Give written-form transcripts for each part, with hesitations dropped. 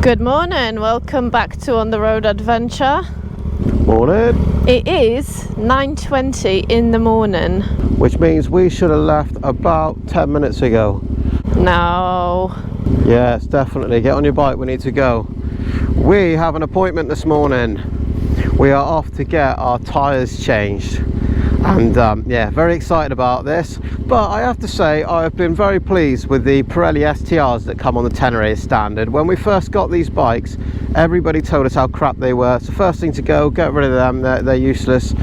Good morning, welcome back to On the Road Adventure. Morning. It is 9:20 in the morning. Which means we should have left about 10 minutes ago. No. Yes, definitely. Get on your bike, we need to go. We have an appointment this morning. We are off to get our tyres changed. And yeah, very excited about this. But I have to say, I have been very pleased with the Pirelli STRs that come on the Tenere standard. When we first got these bikes, everybody told us how crap they were. It's the first thing to go, get rid of them, they're useless.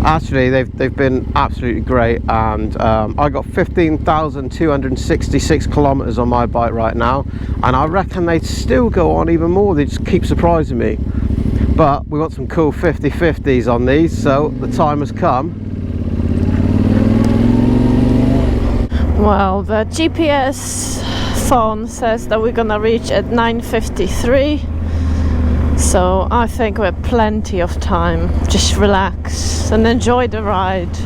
Actually, they've been absolutely great, and I got 15,266 kilometers on my bike right now, and I reckon they'd still go on even more. They just keep surprising me. But we want some cool 50/50s on these, so the time has come. Well, the GPS phone says that we're gonna reach at 9:53, so I think we're plenty of time. Just relax and enjoy the ride.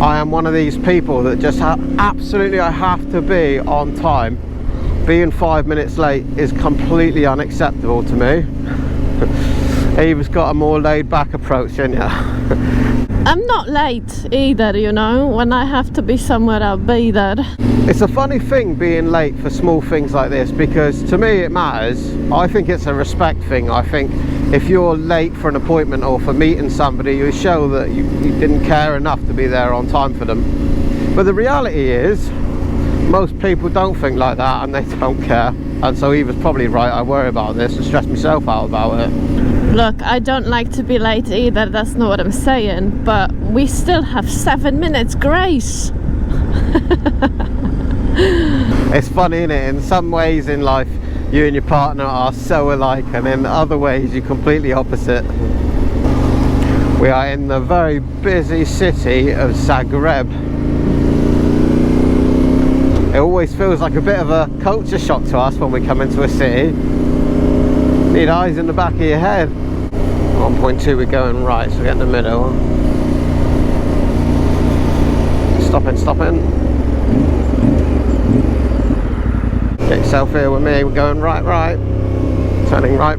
I am one of these people that just absolutely I have to be on time. Being 5 minutes late is completely unacceptable to me. Eva's got a more laid back approach, isn't ya? I'm not late either, you know. When I have to be somewhere, I'll be there. It's a funny thing being late for small things like this, because to me it matters. I think it's a respect thing. I think if you're late for an appointment or for meeting somebody, you show that you didn't care enough to be there on time for them. But the reality is, most people don't think like that, and they don't care. And so Eva's probably right. I worry about this and stress myself out about it. Look, I don't like to be late either, that's not what I'm saying, but we still have 7 minutes grace. It's funny, isn't it? In some ways in life, you and your partner are so alike, and in other ways, you're completely opposite. We are in the very busy city of Zagreb. It always feels like a bit of a culture shock to us when we come into a city. Need eyes in the back of your head. 1.2, we're going right, so we get in the middle. Stopping. Get yourself here with me, we're going right. Turning right.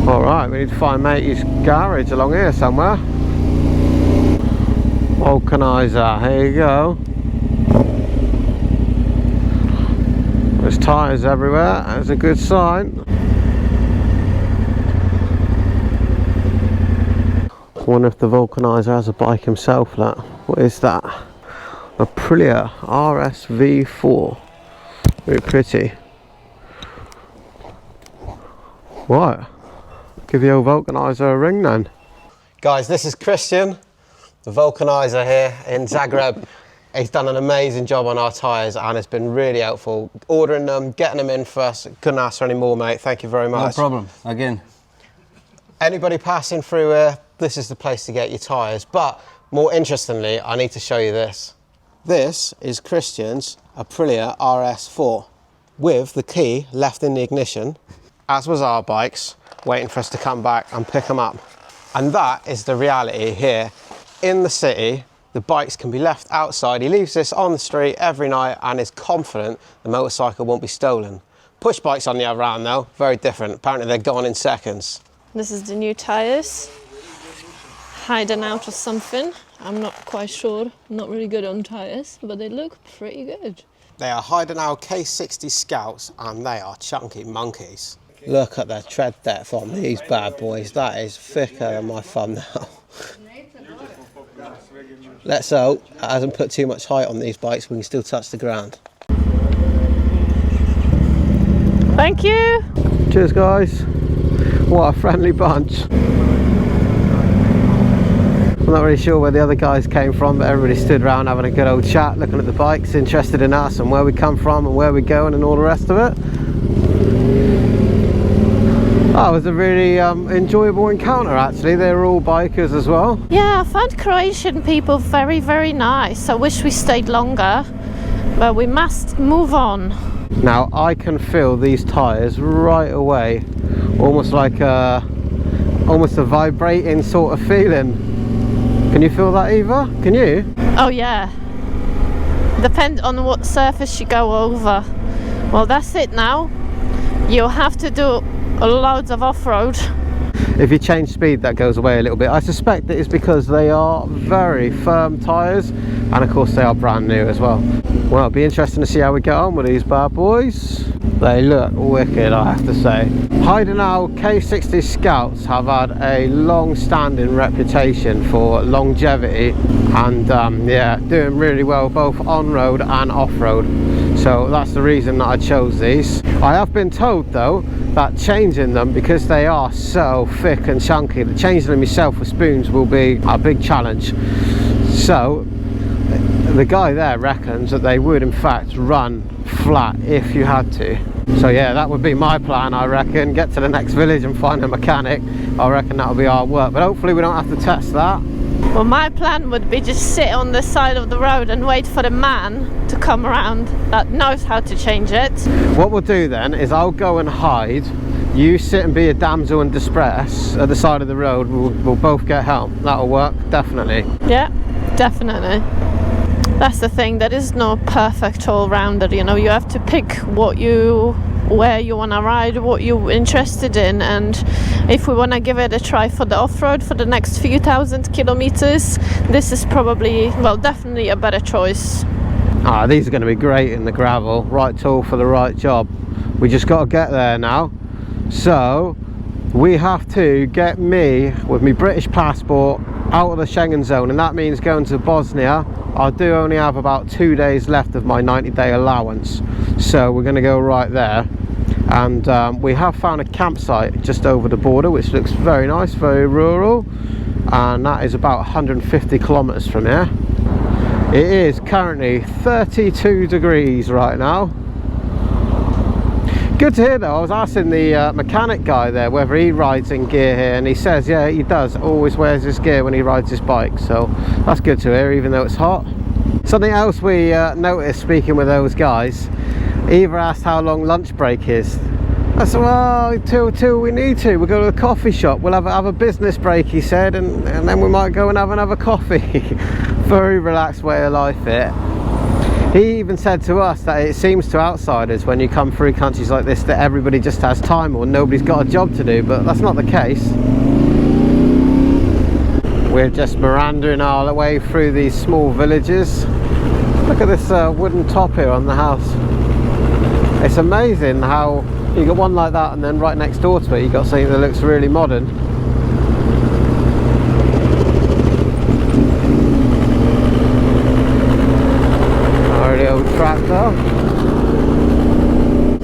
Alright, we need to find matey's garage along here somewhere. Vulcanizer, here you go. There's tyres everywhere, that's a good sign. I wonder if the vulcanizer has a bike himself, look. What is that? A Aprilia RSV4. Very pretty. What? Give the old vulcanizer a ring then. Guys, this is Christian, the vulcanizer here in Zagreb. He's done an amazing job on our tyres, and it's been really helpful. Ordering them, getting them in for us. Couldn't ask for any more, mate. Thank you very much. No problem, again. Anybody passing through here, this is the place to get your tyres. But more interestingly, I need to show you this. This is Christian's Aprilia RS4 with the key left in the ignition, as was our bike's, waiting for us to come back and pick them up. And that is the reality here in the city. The bikes can be left outside. He leaves this on the street every night and is confident the motorcycle won't be stolen. Push bikes on the other hand though, very different. Apparently they're gone in seconds. This is the new tyres. Hiding out or something. I'm not quite sure. I'm not really good on tyres, but they look pretty good. They are Heidenau K60 Scouts, and they are chunky monkeys. Look at the tread depth on these bad boys. That is thicker than my thumbnail. Let's hope it hasn't put too much height on these bikes. We can still touch the ground. Thank you. Cheers, guys. What a friendly bunch. I'm not really sure where the other guys came from, but everybody stood around having a good old chat, looking at the bikes, interested in us and where we come from and where we're going and all the rest of it. Oh, it was a really enjoyable encounter actually. They were all bikers as well. Yeah, I found Croatian people very, very nice. I wish we stayed longer, but we must move on. Now I can feel these tyres right away, almost like a almost a vibrating sort of feeling. Can you feel that, Eva? Can you? Oh yeah. Depends on what surface you go over. Well, that's it now. You'll have to do loads of off-road. If you change speed, that goes away a little bit. I suspect that it's because they are very firm tyres, and of course they are brand new as well. Well, it'll be interesting to see how we get on with these bad boys. They look wicked, I have to say. Heidenau K60 Scouts have had a long-standing reputation for longevity and yeah, doing really well both on-road and off-road. So that's the reason that I chose these. I have been told though that changing them, because they are so thick and chunky, that changing them yourself with spoons will be a big challenge. So the guy there reckons that they would in fact run flat if you had to. So yeah, that would be my plan, I reckon. Get to the next village and find a mechanic. I reckon that'll be our work, but hopefully we don't have to test that. Well, my plan would be just sit on the side of the road and wait for the man to come around that knows how to change it. What we'll do then is I'll go and hide. You sit and be a damsel in distress at the side of the road. We'll both get help. That'll work, definitely. Yeah, definitely. That's the thing, there is no perfect all-rounder, you know. You have to pick where you want to ride, what you're interested in, and if we want to give it a try for the off-road for the next few thousand kilometers, this is probably, well, definitely a better choice. These are going to be great in the gravel, right tool for the right job. We just got to get there now. So we have to get me with my British passport out of the Schengen zone, and that means going to Bosnia. I do only have about 2 days left of my 90-day allowance, so we're going to go right there. And we have found a campsite just over the border, which looks very nice, very rural, and that is about 150 kilometers from here. It is currently 32 degrees right now. Good to hear though. I was asking the mechanic guy there whether he rides in gear here, and he says yeah, he does, always wears his gear when he rides his bike, so that's good to hear, even though it's hot. Something else we noticed speaking with those guys, Eva asked how long lunch break is. I said, well, till we need to. We'll go to the coffee shop, we'll have a business break, he said, and then we might go and have another coffee. Very relaxed way of life it. He even said to us that it seems to outsiders when you come through countries like this that everybody just has time or nobody's got a job to do, but that's not the case. We're just meandering our way through these small villages. Look at this wooden top here on the house. It's amazing how you got one like that and then right next door to it you got something that looks really modern. Tractor.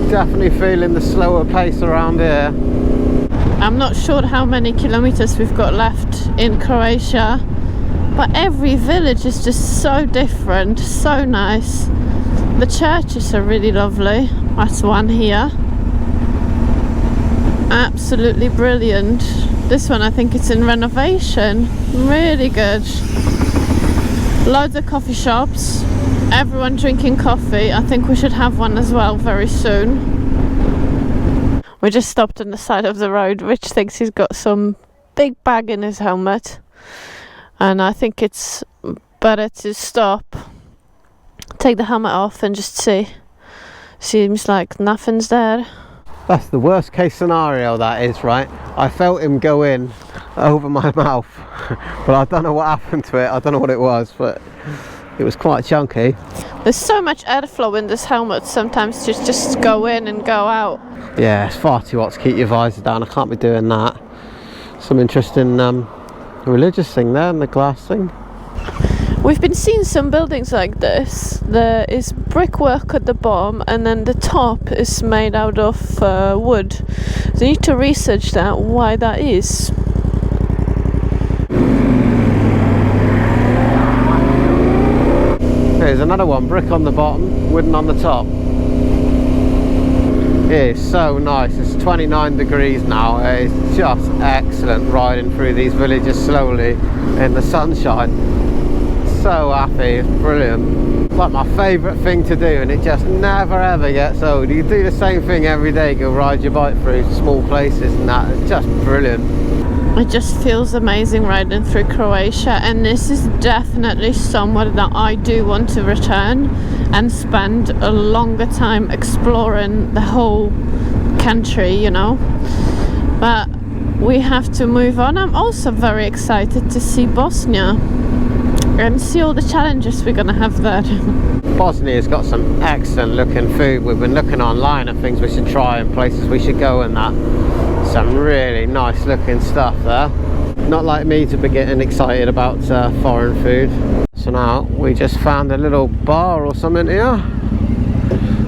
Definitely feeling the slower pace around here. I'm not sure how many kilometers we've got left in Croatia, but every village is just so different, so nice. The churches are really lovely. That's one here. Absolutely brilliant. This one I think it's in renovation. Really good. Loads of coffee shops. Everyone drinking coffee. I think we should have one as well very soon. We just stopped on the side of the road. Rich thinks he's got some big bag in his helmet, and I think it's better to stop, take the helmet off and just see. Seems like nothing's there. That's the worst case scenario, that is, right? I felt him go in over my mouth, but I don't know what happened to it. I don't know what it was, but it was quite chunky. There's so much airflow in this helmet, sometimes just go in and go out. Yeah, it's far too hot to keep your visor down. I can't be doing that. Some interesting religious thing there, and the glass thing. We've been seeing some buildings like this. There is brickwork at the bottom, and then the top is made out of wood. So you need to research that, why that is. There's another one, brick on the bottom, wooden on the top. It is so nice. It's 29 degrees now. It's just excellent riding through these villages slowly in the sunshine. So happy, it's brilliant. It's like my favourite thing to do, and it just never ever gets old. You do the same thing every day, go ride your bike through small places and that. It's just brilliant. It just feels amazing riding through Croatia, and this is definitely somewhere that I do want to return and spend a longer time exploring the whole country, you know. But we have to move on. I'm also very excited to see Bosnia and see all the challenges we're gonna have there. Bosnia's got some excellent looking food. We've been looking online at things we should try and places we should go and that. Some really nice looking stuff there. Not like me to be getting excited about foreign food. So now we just found a little bar or something here.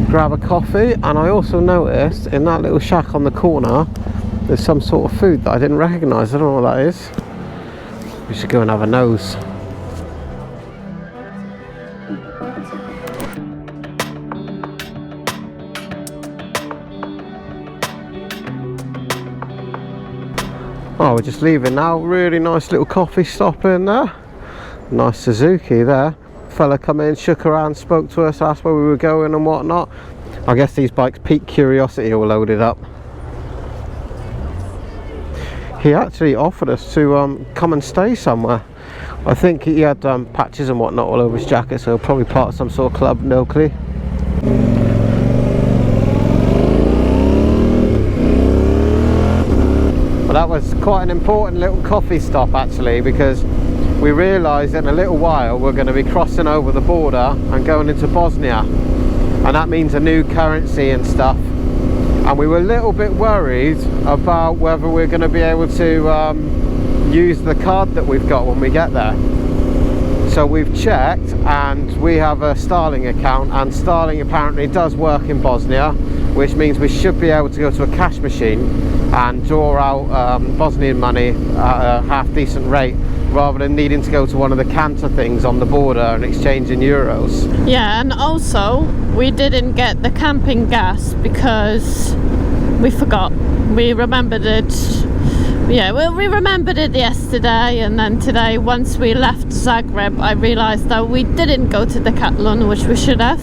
Grab a coffee, and I also noticed in that little shack on the corner there's some sort of food that I didn't recognise. I don't know what that is. We should go and have a nose. Oh, we're just leaving now. Really nice little coffee stop in there. Nice Suzuki there. Fella come in, shook around, spoke to us, asked where we were going and whatnot. I guess these bikes piqued curiosity all loaded up. He actually offered us to come and stay somewhere. I think he had patches and whatnot all over his jacket, so probably part of some sort of club locally. That was quite an important little coffee stop actually, because we realised in a little while we're going to be crossing over the border and going into Bosnia, and that means a new currency and stuff, and we were a little bit worried about whether we're going to be able to use the card that we've got when we get there. So we've checked, and we have a Starling account, and Starling apparently does work in Bosnia, which means we should be able to go to a cash machine and draw out Bosnian money at a half decent rate, rather than needing to go to one of the Cantor things on the border and exchange in euros. Yeah, and also we didn't get the camping gas because we forgot. We remembered it. Yeah, well, we remembered it yesterday, and then today, once we left Zagreb, I realised that we didn't go to the Decathlon, which we should have.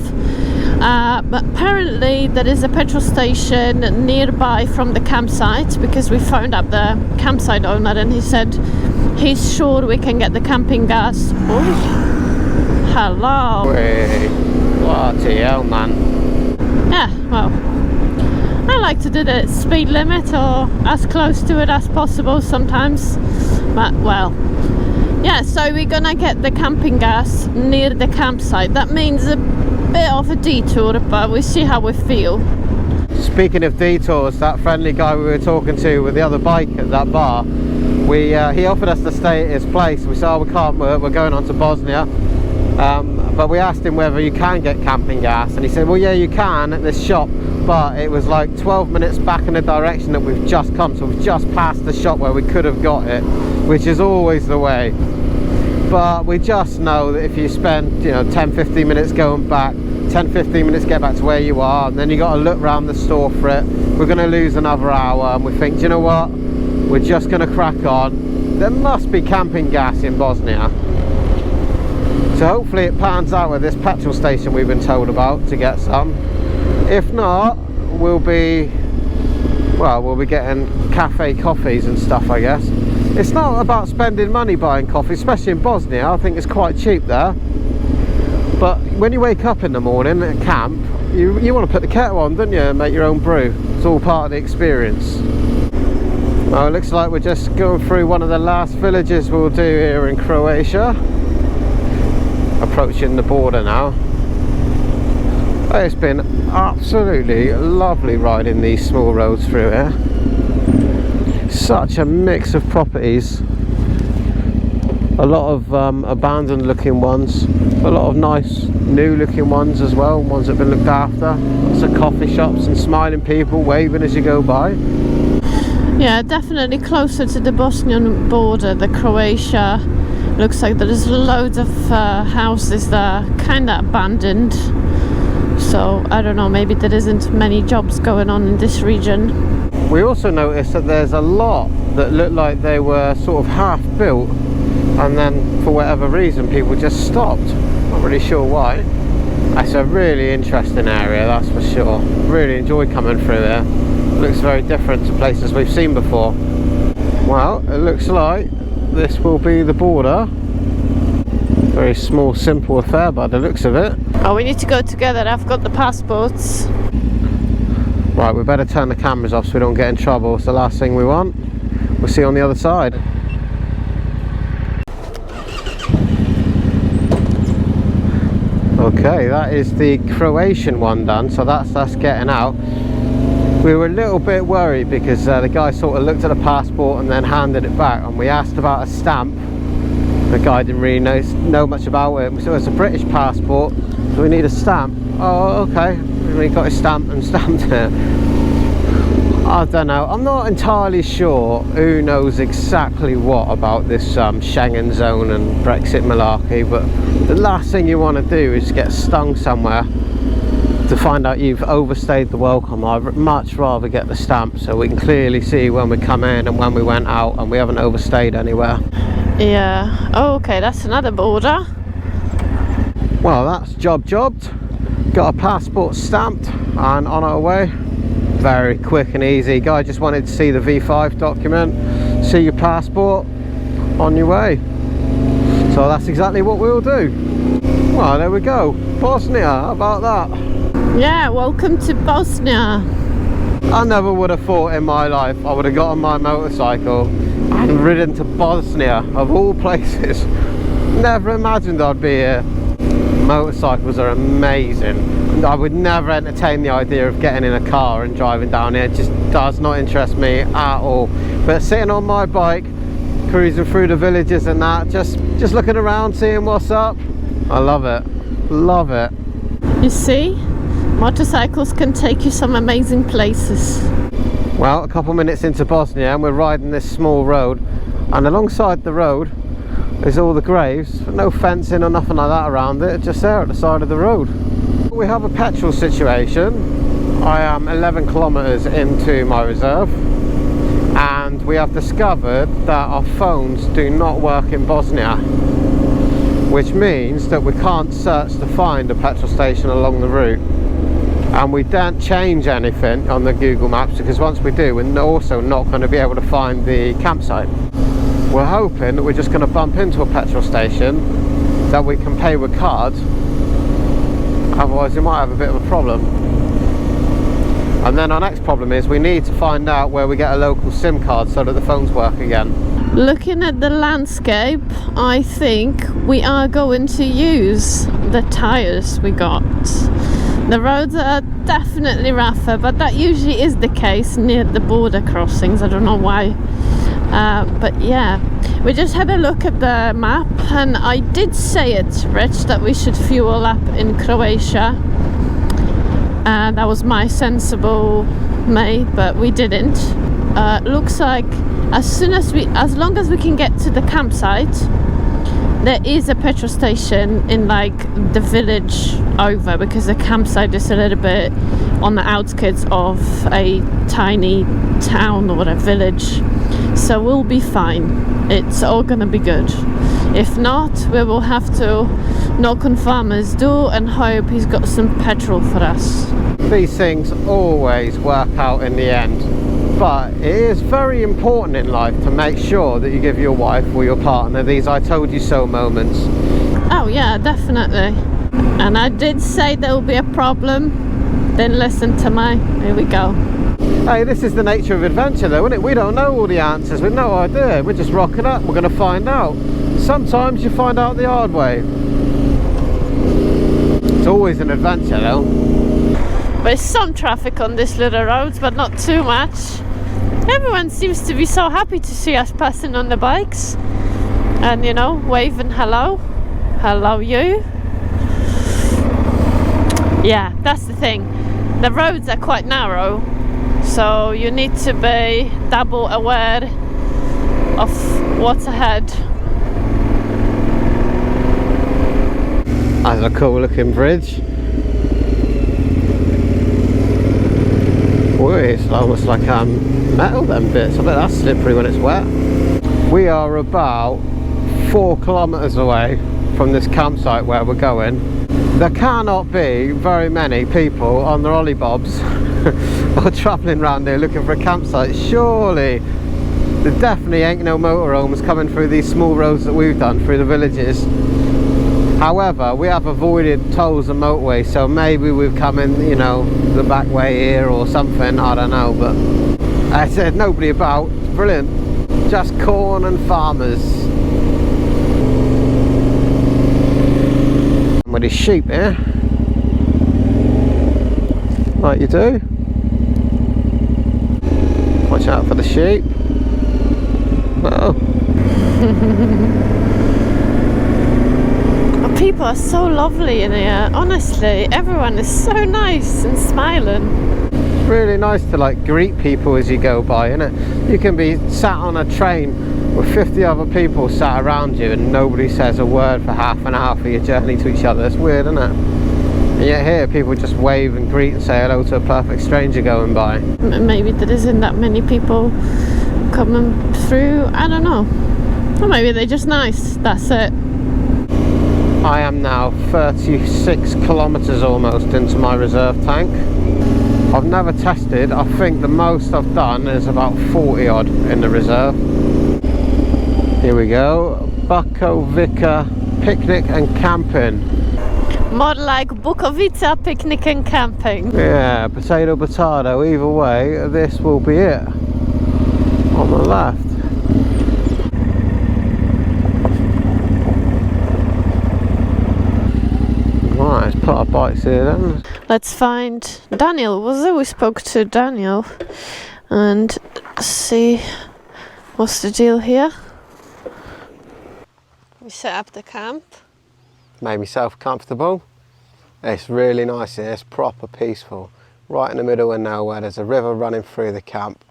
But apparently there is a petrol station nearby from the campsite, because we phoned up the campsite owner and he said he's sure we can get the camping gas. Oh, hello. Wait, bloody hell, man. Yeah, well, I like to do the speed limit or as close to it as possible sometimes, but well, yeah, so we're gonna get the camping gas near the campsite. That means a bit of a detour, but we see how we feel. Speaking of detours, that friendly guy we were talking to with the other bike at that bar, he offered us to stay at his place. We said, oh, we can't, we're going on to Bosnia. But we asked him whether you can get camping gas, and he said, well, yeah, you can at this shop, but it was like 12 minutes back in the direction that we've just come, so we've just passed the shop where we could have got it, which is always the way. But we just know that if you spend, 10-15 minutes going back, 10-15 minutes get back to where you are, and then you got to look around the store for it, we're going to lose another hour, and we think, do you know what, we're just going to crack on. There must be camping gas in Bosnia. So hopefully it pans out with this petrol station we've been told about to get some. If not, we'll be getting cafe coffees and stuff, I guess. It's not about spending money buying coffee, especially in Bosnia. I think it's quite cheap there. But when you wake up in the morning at camp, you want to put the kettle on, don't you, and make your own brew. It's all part of the experience. Well, it looks like we're just going through one of the last villages we'll do here in Croatia. Approaching the border now. It's been absolutely lovely riding these small roads through here. Such a mix of properties. A lot of abandoned looking ones, a lot of nice new looking ones as well, ones that have been looked after. Lots of coffee shops and smiling people waving as you go by. Yeah, definitely closer to the Bosnian border, the Croatia. Looks like there's loads of houses that are kind of abandoned. So I don't know, maybe there isn't many jobs going on in this region. We also noticed that there's a lot that look like they were sort of half built, and then for whatever reason people just stopped. Not really sure why. It's a really interesting area, that's for sure. Really enjoy coming through here. It looks very different to places we've seen before. Well, it looks like this will be the border. Very small, simple affair by the looks of it. Oh, we need to go together. I've got the passports. Right, we better turn the cameras off so we don't get in trouble. It's the last thing we want. We'll see you on the other side. Okay, that is the Croatian one done, so that's us getting out. We were a little bit worried because the guy sort of looked at the passport and then handed it back, and we asked about a stamp. The guy didn't really know much about it. So it's a British passport, so we need a stamp. Oh, okay. We got his stamp and stamped it. I don't know. I'm not entirely sure who knows exactly what about this Schengen zone and Brexit malarkey, but the last thing you want to do is get stung somewhere to find out you've overstayed the welcome. I'd much rather get the stamp so we can clearly see when we come in and when we went out and we haven't overstayed anywhere. Yeah. Oh, okay, that's another border. Well, that's jobbed. Got a passport stamped and on our way. Very quick and easy. Guy just wanted to see the V5 document, see your passport, on your way. So that's exactly what we'll do. Well, there we go. Bosnia, how about that? Yeah, welcome to Bosnia. I never would have thought in my life I would have got on my motorcycle and ridden to Bosnia, of all places. Never imagined I'd be here. Motorcycles are amazing. I would never entertain the idea of getting in a car and driving down here. It just does not interest me at all. But sitting on my bike, cruising through the villages and that, just looking around, seeing what's up, I love it. Love it. You see, motorcycles can take you some amazing places. Well, a couple minutes into Bosnia and we're riding this small road, and alongside the road is all the graves, but no fencing or nothing like that around it, just there at the side of the road. We have a petrol situation. I am 11 kilometers into my reserve, and we have discovered that our phones do not work in Bosnia, which means that we can't search to find a petrol station along the route, and we don't change anything on the Google Maps because once we do, we're also not going to be able to find the campsite. We're hoping that we're just going to bump into a petrol station that we can pay with cards, otherwise we might have a bit of a problem. And then our next problem is we need to find out where we get a local SIM card so that the phones work again. Looking at the landscape, I think we are going to use the tyres we got. The roads are definitely rougher, but that usually is the case near the border crossings. I don't know why. But yeah, we just had a look at the map, and I did say it, Rich, that we should fuel up in Croatia. That was my sensible May, but we didn't. Looks like as long as we can get to the campsite, there is a petrol station in like the village over, because the campsite is a little bit on the outskirts of a tiny town or a village. So we'll be fine. It's all gonna be good. If not, we will have to knock on farmer's door and hope he's got some petrol for us. These things always work out in the end, but it is very important in life to make sure that you give your wife or your partner these I told you so moments. Oh yeah, definitely. And I did say there will be a problem, then listen to me. Here we go. Hey, this is the nature of adventure though, isn't it? We don't know all the answers, we've no idea. We're just rocking up, we're going to find out. Sometimes you find out the hard way. It's always an adventure though. There's some traffic on this little road, but not too much. Everyone seems to be so happy to see us passing on the bikes. And you know, waving hello. Hello you. Yeah, that's the thing. The roads are quite narrow, so you need to be double aware of what's ahead. That's a cool looking bridge. Boy, it's almost like metal, them bits. I bet that's slippery when it's wet. We are about 4 kilometers away from this campsite where we're going. There cannot be very many people on their ollie bobs or travelling around here looking for a campsite. Surely There definitely ain't no motorhomes coming through these small roads that we've done through the villages. However, we have avoided tolls and motorways, so maybe we've come in, you know, the back way here or something, I don't know, but I said nobody about. It's brilliant. Just corn and farmers. With his sheep here, like you do. Watch out for the sheep. Uh-oh. People are so lovely in here, honestly. Everyone is so nice and smiling. It's really nice to like greet people as you go by, isn't it? You can be sat on a train with 50 other people sat around you and nobody says a word for half an hour for your journey to each other. It's weird, isn't it? And yet here people just wave and greet and say hello to a perfect stranger going by. Maybe there isn't that many people coming through, I don't know. Or maybe they're just nice, that's it. I am now 36 kilometres almost into my reserve tank. I've never tested. I think the most I've done is about 40 odd in the reserve. Here we go. Bukovica picnic and camping. More like Bukovica picnic and camping. Yeah, potato, either way, this will be it. On the left. Right, let's put our bikes here then. Let's find Daniel. Was it? We spoke to Daniel and see what's the deal here. We set up the camp. Made myself comfortable. It's really nice here. It's proper peaceful. Right in the middle of nowhere. There's a river running through the camp.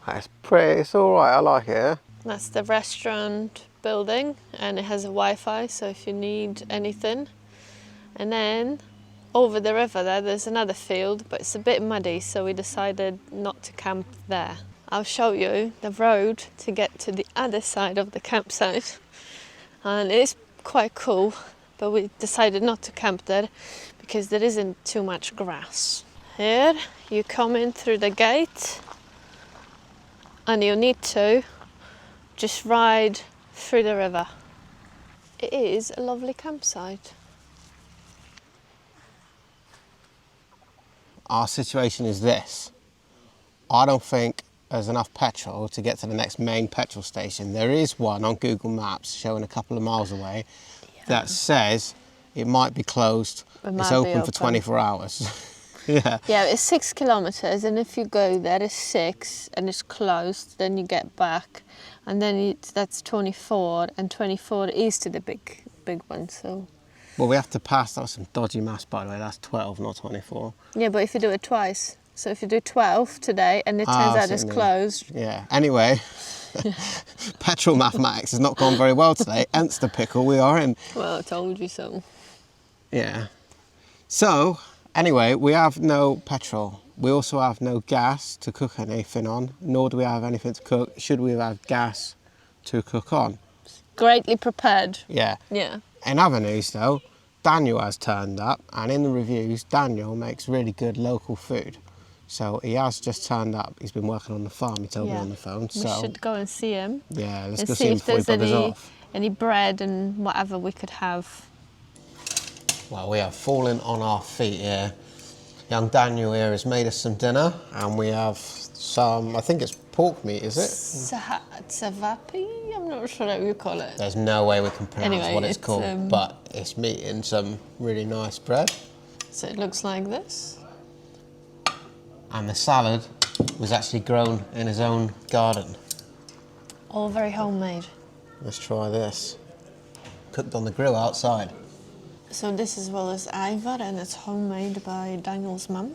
It's pretty. It's all right. I like it here. That's the restaurant building, and it has a Wi-Fi. So if you need anything. And then over the river there's another field, but it's a bit muddy, so we decided not to camp there. I'll show you the road to get to the other side of the campsite, and it's quite cool, but we decided not to camp there because there isn't too much grass. Here you come in through the gate and you need to just ride through the river. It is a lovely campsite. Our situation is this. I don't think there's enough petrol to get to the next main petrol station. There is one on Google Maps showing a couple of miles away that says it might be closed. It's open for 24 hours. Yeah. Yeah, it's 6 kilometers, and if you go there, it's 6 and it's closed, then you get back, and then that's 24, and 24 is to the big one, so. Well, we have to pass. That was some dodgy maths, by the way. That's 12, not 24. Yeah, but if you do it twice. So if you do 12 today and it turns out it's closed. Yeah. Anyway, petrol mathematics has not gone very well today. Hence the pickle we are in. Well, I told you so. Yeah. So, anyway, we have no petrol. We also have no gas to cook anything on, nor do we have anything to cook. Should we have gas to cook on? Greatly prepared. Yeah. Yeah. In other news though, Daniel has turned up, and in the reviews, Daniel makes really good local food. So he has just turned up. He's been working on the farm, he told me on the phone. We should go and see him. Yeah, let's and go see see him if before he there's buggers off. any bread and whatever we could have. Well, we are falling on our feet here. Young Daniel here has made us some dinner, and we have some, I think it's pork meat, is it? Savapi? I'm not sure how you call it. There's no way we can pronounce what it's called, but it's meat in some really nice bread. So it looks like this. And the salad was actually grown in his own garden. All very homemade. Let's try this. Cooked on the grill outside. So this as well as Ivar, and it's homemade by Daniel's mum.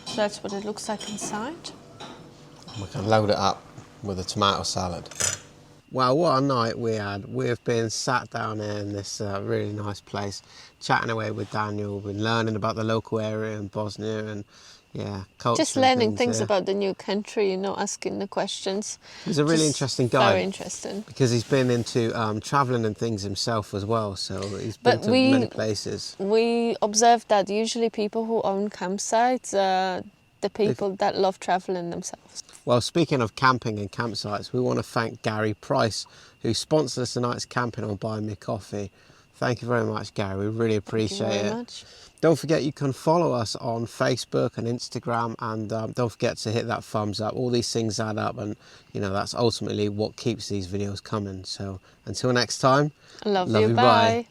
So that's what it looks like inside. We can load it up with a tomato salad. Well, what a night we had. We've been sat down here in this really nice place, chatting away with Daniel. We've been learning about the local area in Bosnia and culture. Just learning things about the new country, asking the questions. He's a really interesting guy. Very interesting. Because he's been into travelling and things himself as well, so he's been to many places. We observed that usually people who own campsites are the people that love travelling themselves. Well, speaking of camping and campsites, we want to thank Gary Price, who sponsored us tonight's camping on buying me coffee. Thank you very much, Gary. We really appreciate it. Thank you very much. Don't forget you can follow us on Facebook and Instagram, and don't forget to hit that thumbs up. All these things add up, and you know that's ultimately what keeps these videos coming. So until next time, Love you, bye.